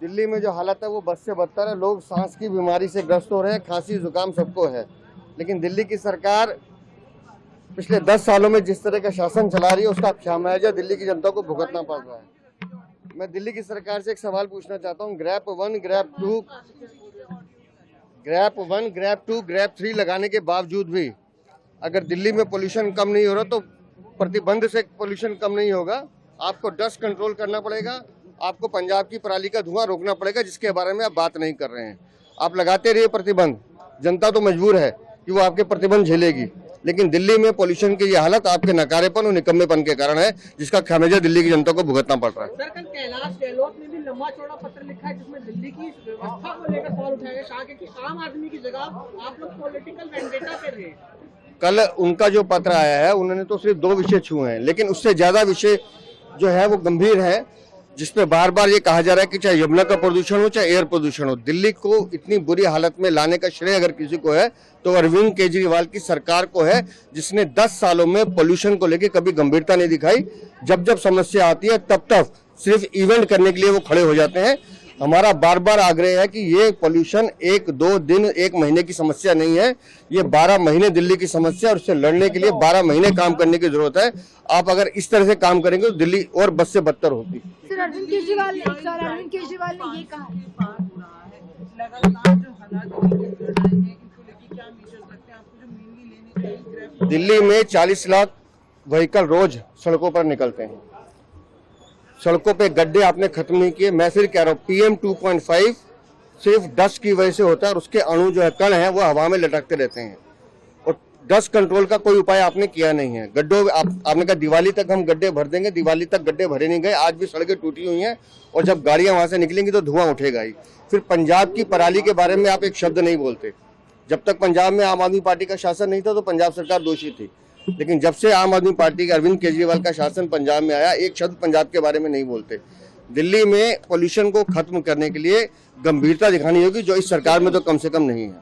दिल्ली में जो हालत है वो बद से बदतर है। लोग सांस की बीमारी से ग्रस्त हो रहे हैं, खांसी जुकाम सबको है। लेकिन दिल्ली की सरकार पिछले 10 सालों में जिस तरह का शासन चला रही है उसका खामियाजा दिल्ली की जनता को भुगतना पड़ रहा है। मैं दिल्ली की सरकार से एक सवाल पूछना चाहता हूँ। ग्रैप 1, ग्रैप 2, ग्रैप 3 लगाने के बावजूद भी अगर दिल्ली में पोल्यूशन कम नहीं हो रहा तो प्रतिबंध से पोल्यूशन कम नहीं होगा। आपको डस्ट कंट्रोल करना पड़ेगा, आपको पंजाब की पराली का धुआं रोकना पड़ेगा, जिसके बारे में आप बात नहीं कर रहे हैं। आप लगाते रहिए प्रतिबंध, जनता तो मजबूर है कि वो आपके प्रतिबंध झेलेगी। लेकिन दिल्ली में पोल्यूशन की ये हालत आपके नकारेपन और निकम्मेपन के कारण है, जिसका खामियाजा दिल्ली की जनता को भुगतना पड़ रहा है। सर, कल कैलाश गहलोत ने भी लंबा चौड़ा पत्र लिखा है जिसमें दिल्ली की व्यवस्था को लेकर सवाल उठाया गया। कहा कि आम आदमी की जगह आप लोग पॉलिटिकल वेंडेटा कर रहे हैं। कल उनका जो पत्र आया है उन्होंने तो सिर्फ 2 विषय छुए हैं, लेकिन उससे ज्यादा विषय जो है वो गंभीर है, जिसपे बार बार ये कहा जा रहा है कि चाहे यमुना का प्रदूषण हो चाहे एयर प्रदूषण हो, दिल्ली को इतनी बुरी हालत में लाने का श्रेय अगर किसी को है तो अरविंद केजरीवाल की सरकार को है, जिसने 10 सालों में पोल्यूशन को लेकर कभी गंभीरता नहीं दिखाई। जब जब समस्या आती है तब सिर्फ इवेंट करने के लिए वो खड़े हो जाते हैं। हमारा बार बार आग्रह है कि ये पोल्यूशन 1-2 दिन 1 महीने की समस्या नहीं है, ये 12 महीने दिल्ली की समस्या, और उससे लड़ने के लिए 12 महीने काम करने की जरूरत है। आप अगर इस तरह से काम करेंगे तो दिल्ली और बद से बदतर होती। सर, अरविंद केजरीवाल ने ये कहा दिल्ली में 40 लाख व्हीकल रोज सड़कों पर निकलते हैं। सड़कों पे गड्ढे आपने खत्म नहीं किए। मैं सिर्फ कह रहा हूँ PM 2.5 सिर्फ डस्ट की वजह से होता है, और उसके अणु जो है कण है वो हवा में लटकते रहते हैं, और डस्ट कंट्रोल का कोई उपाय आपने किया नहीं है। गड्ढों आपने कहा दिवाली तक हम गड्ढे भर देंगे, दिवाली तक गड्ढे भरे नहीं गए, आज भी सड़कें टूटी हुई हैं, और जब गाड़ियां वहां से निकलेंगी तो धुआं उठेगा ही। फिर पंजाब की पराली के बारे में आप एक शब्द नहीं बोलते। जब तक पंजाब में आम आदमी पार्टी का शासन नहीं था तो पंजाब सरकार दोषी थी, लेकिन जब से आम आदमी पार्टी के अरविंद केजरीवाल का शासन पंजाब में आया, एक शब्द पंजाब के बारे में नहीं बोलते। दिल्ली में पोल्यूशन को खत्म करने के लिए गंभीरता दिखानी होगी, जो इस सरकार में तो कम से कम नहीं है।